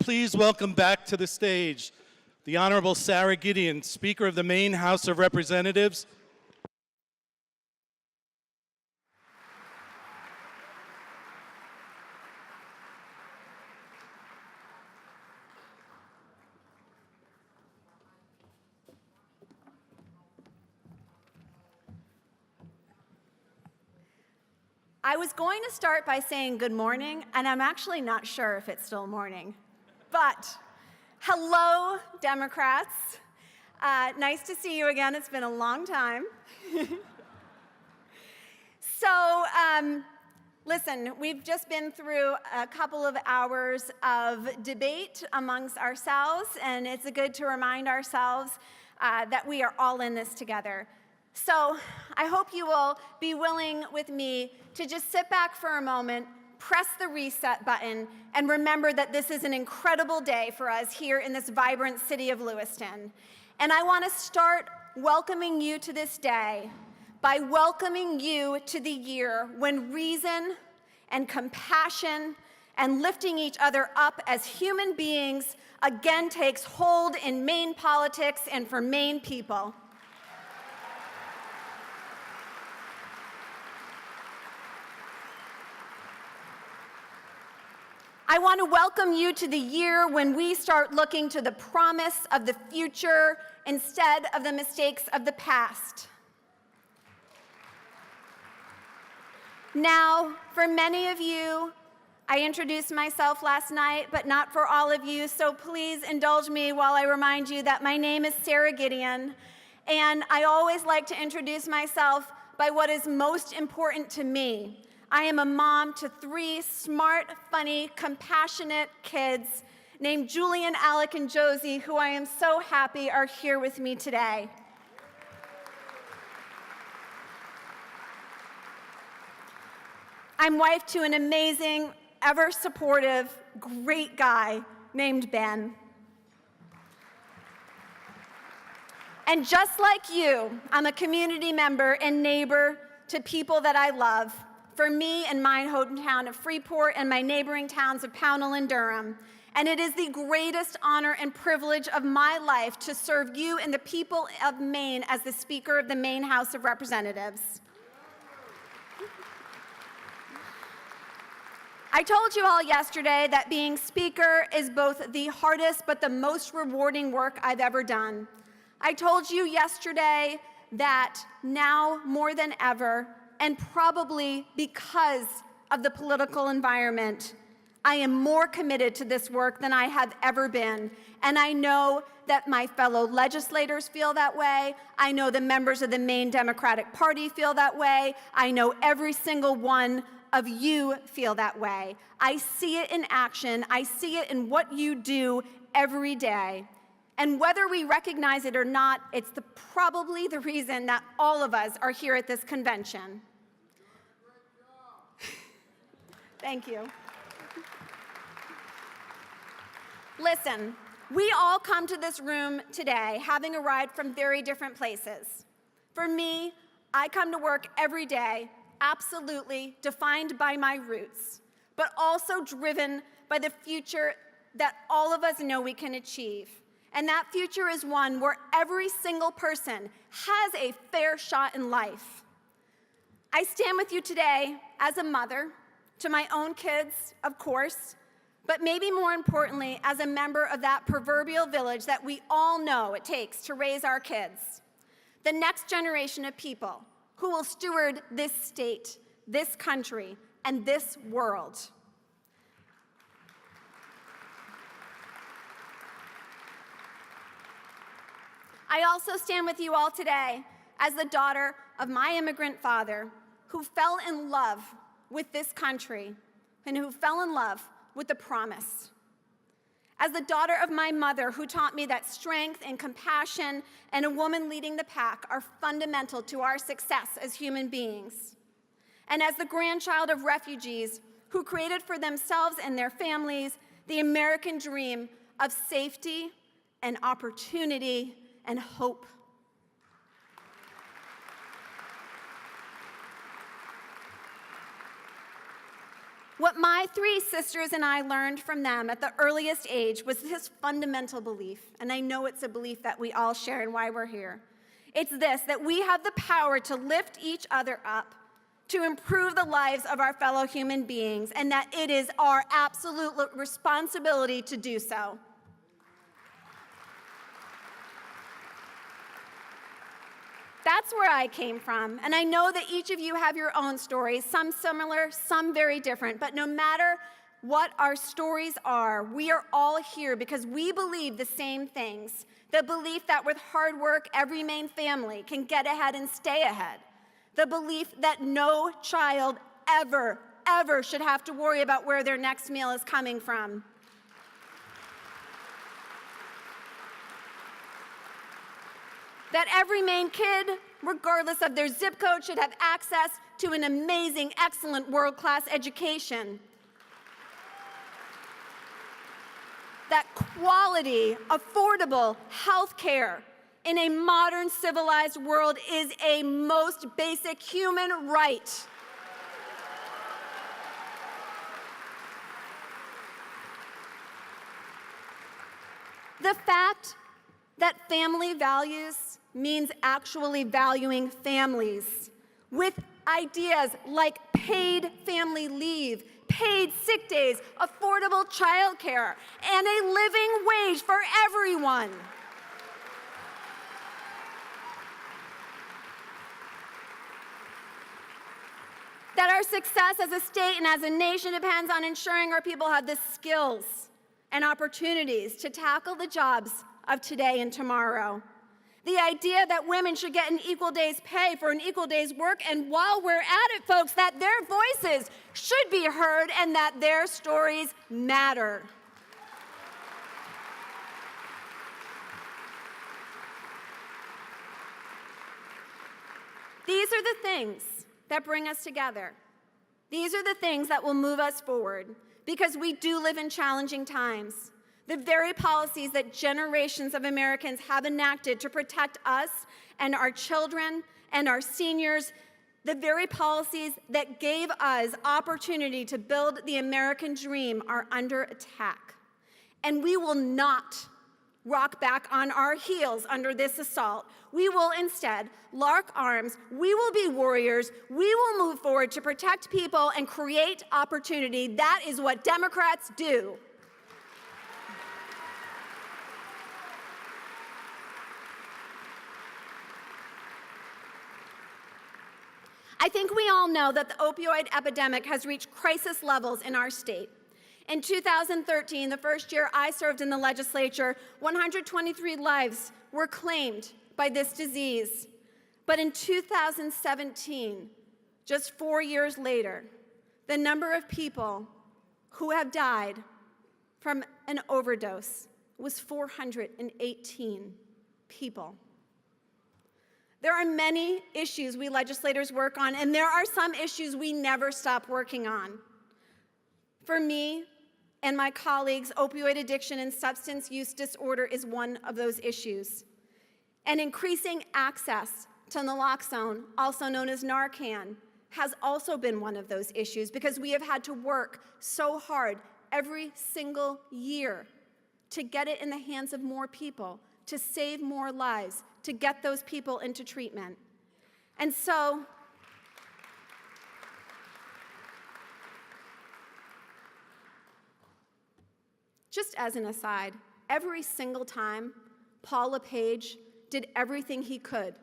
Please welcome back to the stage the Honorable Sara Gideon, Speaker of the Maine House of Representatives. I was going to start by saying good morning, and I'm actually not sure if it's still morning. But hello, Democrats. Nice to see you again. It's been a long time. Listen, we've just been through a couple of hours of debate amongst ourselves, and it's good to remind ourselves that we are all in this together. So I hope you will be willing with me to just sit back for a moment, press the reset button, and remember that this is an incredible day for us here in this vibrant city of Lewiston. And I want to start welcoming you to this day by welcoming you to the year when reason and compassion and lifting each other up as human beings again takes hold in Maine politics and for Maine people. I want to welcome you to the year when we start looking to the promise of the future instead of the mistakes of the past. Now, for many of you, I introduced myself last night, but not for all of you, so please indulge me while I remind you that my name is Sara Gideon, and I always like to introduce myself by what is most important to me. I am a mom to 3 smart, funny, compassionate kids named Julian, Alec, and Josie, who I am so happy are here with me today. I'm wife to an amazing, ever-supportive, great guy named Ben. And just like you, I'm a community member and neighbor to people that I love. For me and my hometown of Freeport and my neighboring towns of Pownell and Durham. And it is the greatest honor and privilege of my life to serve you and the people of Maine as the Speaker of the Maine House of Representatives. I told you all yesterday that being Speaker is both the hardest but the most rewarding work I've ever done. I told you yesterday that now more than ever, and probably because of the political environment, I am more committed to this work than I have ever been. And I know that my fellow legislators feel that way. I know the members of the Maine Democratic Party feel that way. I know every single one of you feel that way. I see it in action. I see it in what you do every day. And whether we recognize it or not, it's probably the reason that all of us are here at this convention. Thank you. Listen, we all come to this room today having arrived from very different places. For me, I come to work every day absolutely defined by my roots, but also driven by the future that all of us know we can achieve. And that future is one where every single person has a fair shot in life. I stand with you today as a mother, to my own kids, of course, but maybe more importantly, as a member of that proverbial village that we all know it takes to raise our kids. The next generation of people who will steward this state, this country, and this world. I also stand with you all today as the daughter of my immigrant father who fell in love with this country and who fell in love with the promise. As the daughter of my mother who taught me that strength and compassion and a woman leading the pack are fundamental to our success as human beings. And as the grandchild of refugees who created for themselves and their families the American dream of safety and opportunity and hope. What my three sisters and I learned from them at the earliest age was this fundamental belief, and I know it's a belief that we all share and why we're here. It's this, that we have the power to lift each other up, to improve the lives of our fellow human beings, and that it is our absolute responsibility to do so. That's where I came from, and I know that each of you have your own stories, some similar, some very different, but no matter what our stories are, we are all here because we believe the same things. The belief that with hard work, every Maine family can get ahead and stay ahead. The belief that no child ever should have to worry about where their next meal is coming from. That every Maine kid, regardless of their zip code, should have access to an amazing, excellent, world-class education. That quality, affordable health care in a modern civilized world is a most basic human right. The fact that family values means actually valuing families with ideas like paid family leave, paid sick days, affordable childcare, and a living wage for everyone. That our success as a state and as a nation depends on ensuring our people have the skills and opportunities to tackle the jobs of today and tomorrow. The idea that women should get an equal day's pay for an equal day's work, and while we're at it, folks, that their voices should be heard and that their stories matter. These are the things that bring us together. These are the things that will move us forward, because we do live in challenging times. The very policies that generations of Americans have enacted to protect us and our children and our seniors, the very policies that gave us opportunity to build the American dream, are under attack. And we will not rock back on our heels under this assault. We will instead lock arms. We will be warriors. We will move forward to protect people and create opportunity. That is what Democrats do. I think we all know that the opioid epidemic has reached crisis levels in our state. In 2013, the first year I served in the legislature, 123 lives were claimed by this disease. But in 2017, just 4 years later, the number of people who have died from an overdose was 418 people. There are many issues we legislators work on, and there are some issues we never stop working on. For me and my colleagues, opioid addiction and substance use disorder is one of those issues. And increasing access to naloxone, also known as Narcan, has also been one of those issues, because we have had to work so hard every single year to get it in the hands of more people, to save more lives, to get those people into treatment. And so, just as an aside, every single time Paul LePage did everything he could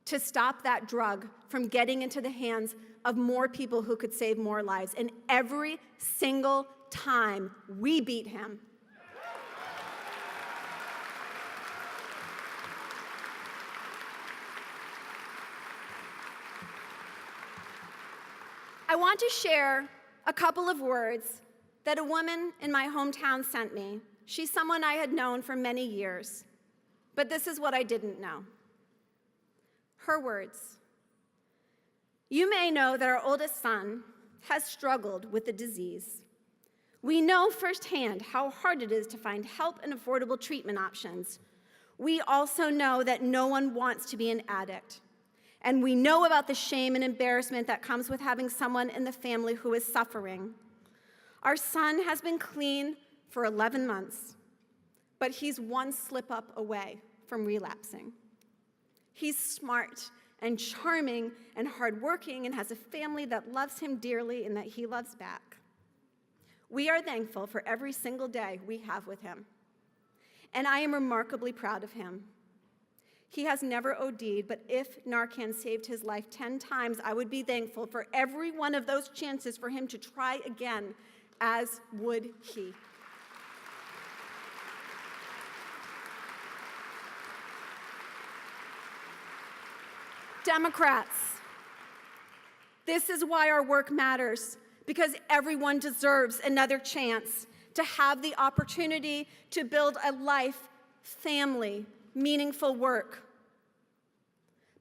to stop that drug from getting into the hands of more people who could save more lives. And every single time we beat him. I want to share a couple of words that a woman in my hometown sent me. She's someone I had known for many years, but this is what I didn't know. Her words: "You may know that our oldest son has struggled with the disease. We know firsthand how hard it is to find help and affordable treatment options. We also know that no one wants to be an addict. And we know about the shame and embarrassment that comes with having someone in the family who is suffering. Our son has been clean for 11 months, but he's one slip up away from relapsing. He's smart and charming and hardworking and has a family that loves him dearly and that he loves back. We are thankful for every single day we have with him, and I am remarkably proud of him. He has never OD'd, but if Narcan saved his life 10 times, I would be thankful for every one of those chances for him to try again, as would he. Democrats, this is why our work matters, because everyone deserves another chance to have the opportunity to build a life, family, meaningful work.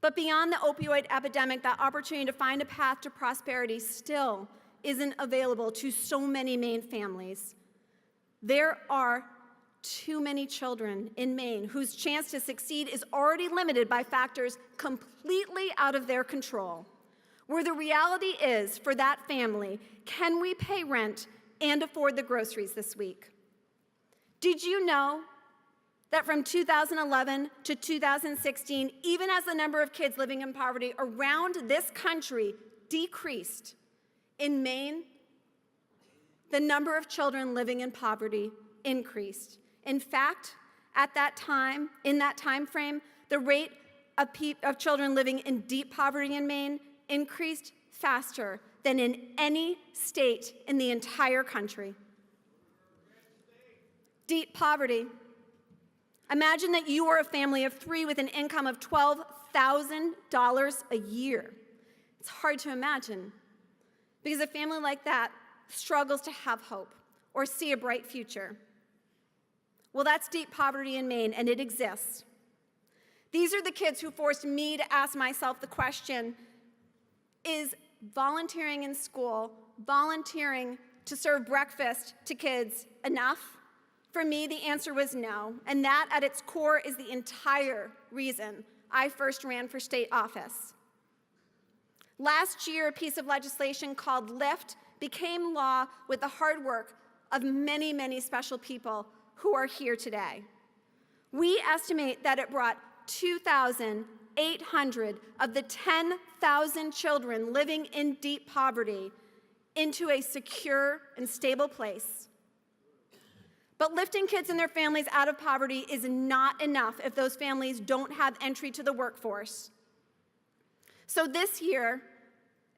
But beyond the opioid epidemic, that opportunity to find a path to prosperity still isn't available to so many Maine families. There are too many children in Maine whose chance to succeed is already limited by factors completely out of their control, where the reality is, for that family, can we pay rent and afford the groceries this week? Did you know that from 2011 to 2016, even as the number of kids living in poverty around this country decreased, in Maine, the number of children living in poverty increased? In fact, in that time frame, the rate of children living in deep poverty in Maine increased faster than in any state in the entire country. Deep poverty. Imagine that you are a family of 3 with an income of $12,000 a year. It's hard to imagine, because a family like that struggles to have hope or see a bright future. Well, that's deep poverty in Maine, and it exists. These are the kids who forced me to ask myself the question, is volunteering in school, volunteering to serve breakfast to kids, enough? For me, the answer was no, and that at its core is the entire reason I first ran for state office. Last year, a piece of legislation called LIFT became law with the hard work of many, many special people who are here today. We estimate that it brought 2,800 of the 10,000 children living in deep poverty into a secure and stable place. But lifting kids and their families out of poverty is not enough if those families don't have entry to the workforce. So this year,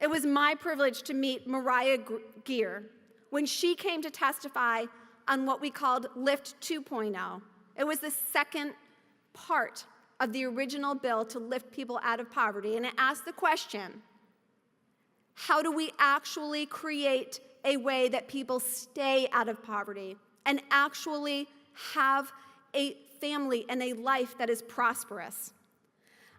it was my privilege to meet Mariah Geer when she came to testify on what we called Lift 2.0. It was the second part of the original bill to lift people out of poverty, and it asked the question, how do we actually create a way that people stay out of poverty and actually have a family and a life that is prosperous?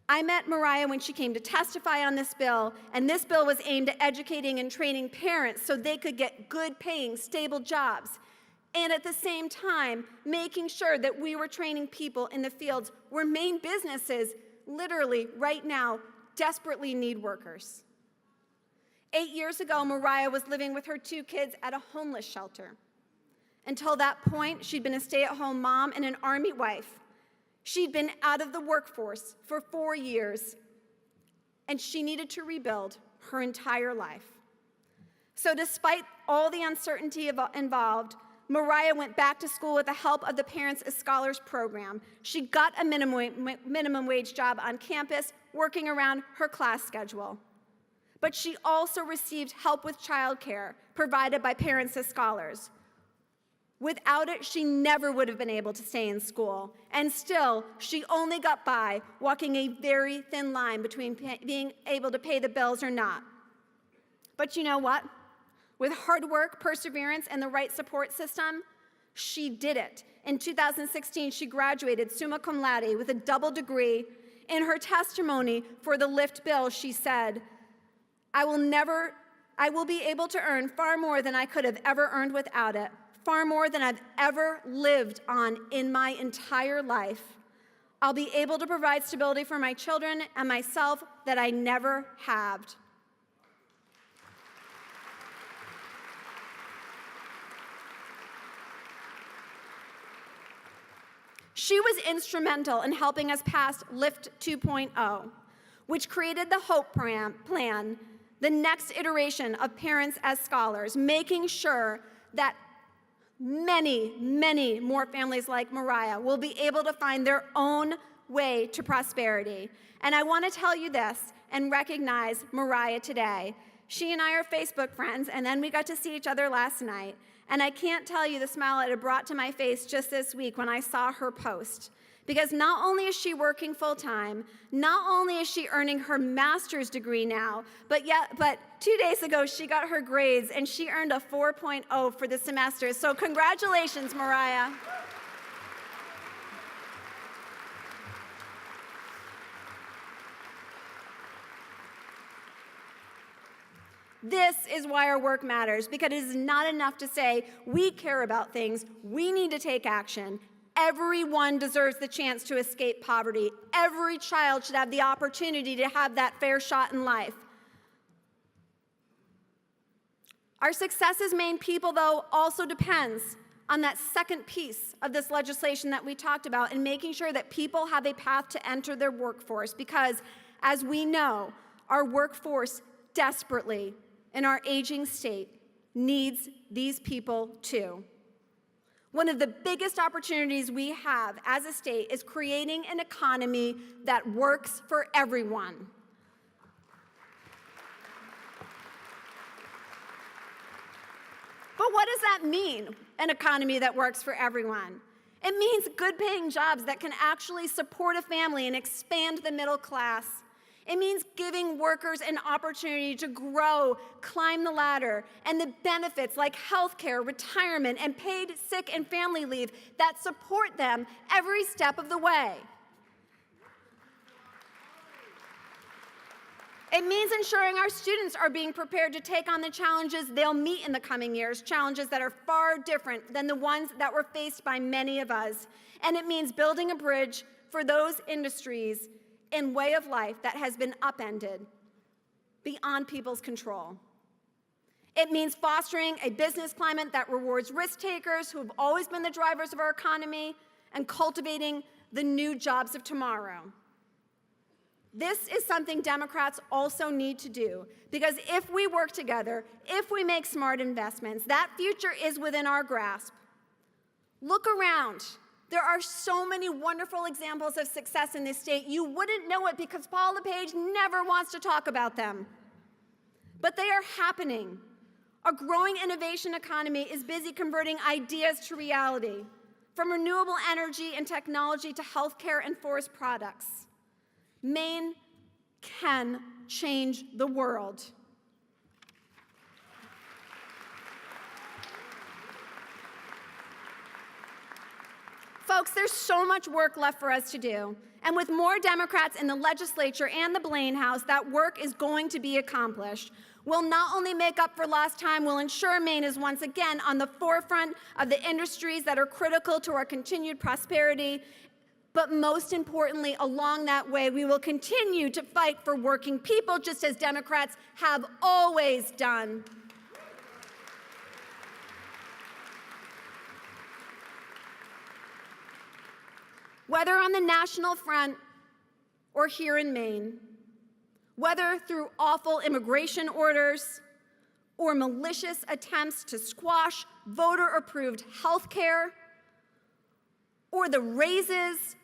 I met Mariah when she came to testify on this bill, and this bill was aimed at educating and training parents so they could get good paying, stable jobs, and at the same time, making sure that we were training people in the fields where Maine businesses literally right now desperately need workers. 8 years ago, Mariah was living with her 2 kids at a homeless shelter. Until that point, she'd been a stay-at-home mom and an Army wife. She'd been out of the workforce for 4 years, and she needed to rebuild her entire life. So despite all the uncertainty involved, Mariah went back to school with the help of the Parents as Scholars program. She got a minimum wage job on campus, working around her class schedule. But she also received help with childcare provided by Parents as Scholars. Without it, she never would have been able to stay in school. And still, she only got by walking a very thin line between being able to pay the bills or not. But you know what? With hard work, perseverance, and the right support system, she did it. In 2016, she graduated summa cum laude with a double degree. In her testimony for the LIFT bill, she said, I will be able to earn far more than I could have ever earned without it, far more than I've ever lived on in my entire life. I'll be able to provide stability for my children and myself that I never had. She was instrumental in helping us pass Lift 2.0, which created the HOPE plan, the next iteration of Parents as Scholars, making sure that many, many more families like Mariah will be able to find their own way to prosperity. And I want to tell you this and recognize Mariah today. She and I are Facebook friends, and then we got to see each other last night. And I can't tell you the smile it brought to my face just this week when I saw her post. Because not only is she working full-time, not only is she earning her master's degree now, but 2 days ago she got her grades and she earned a 4.0 for the semester. So congratulations, Mariah. This is why our work matters, because it is not enough to say, we care about things, we need to take action. Everyone deserves the chance to escape poverty. Every child should have the opportunity to have that fair shot in life. Our success as Maine people, though, also depends on that second piece of this legislation that we talked about, and making sure that people have a path to enter their workforce, because, as we know, our workforce desperately in our aging state needs these people too. One of the biggest opportunities we have as a state is creating an economy that works for everyone. But what does that mean, an economy that works for everyone? It means good-paying jobs that can actually support a family and expand the middle class. It means giving workers an opportunity to grow, climb the ladder, and the benefits like health care, retirement, and paid sick and family leave that support them every step of the way. It means ensuring our students are being prepared to take on the challenges they'll meet in the coming years, challenges that are far different than the ones that were faced by many of us. And it means building a bridge for those industries and way of life that has been upended beyond people's control. It means fostering a business climate that rewards risk takers who have always been the drivers of our economy and cultivating the new jobs of tomorrow. This is something Democrats also need to do, because if we work together, if we make smart investments, that future is within our grasp. Look around. There are so many wonderful examples of success in this state. You wouldn't know it because Paul LePage never wants to talk about them. But they are happening. A growing innovation economy is busy converting ideas to reality, from renewable energy and technology to healthcare and forest products. Maine can change the world. Folks, there's so much work left for us to do. And with more Democrats in the legislature and the Maine House, that work is going to be accomplished. We'll not only make up for lost time, we'll ensure Maine is once again on the forefront of the industries that are critical to our continued prosperity. But most importantly, along that way, we will continue to fight for working people, just as Democrats have always done. Whether on the national front or here in Maine, whether through awful immigration orders or malicious attempts to squash voter-approved health care, or the raises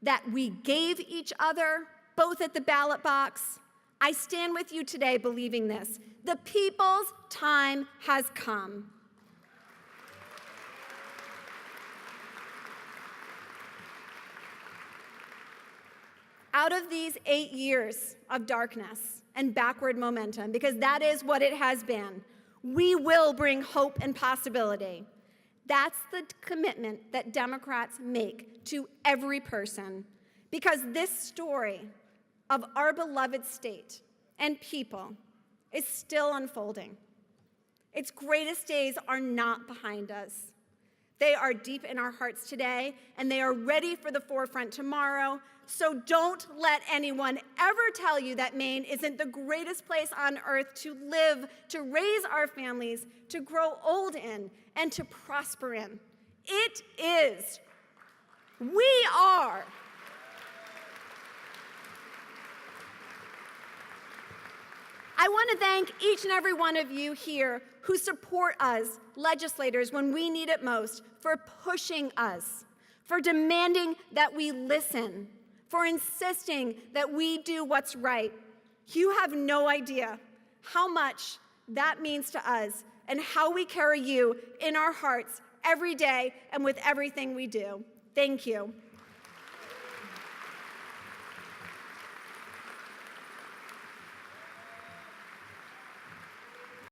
that we gave each other, both at the ballot box, I stand with you today believing this: the people's time has come. Out of these 8 years of darkness and backward momentum, because that is what it has been, we will bring hope and possibility. That's the commitment that Democrats make to every person, because this story of our beloved state and people is still unfolding. Its greatest days are not behind us. They are deep in our hearts today, and they are ready for the forefront tomorrow. So don't let anyone ever tell you that Maine isn't the greatest place on earth to live, to raise our families, to grow old in, and to prosper in. It is. We are. I want to thank each and every one of you here who support us, legislators, when we need it most, for pushing us, for demanding that we listen, for insisting that we do what's right. You have no idea how much that means to us and how we carry you in our hearts every day and with everything we do. Thank you.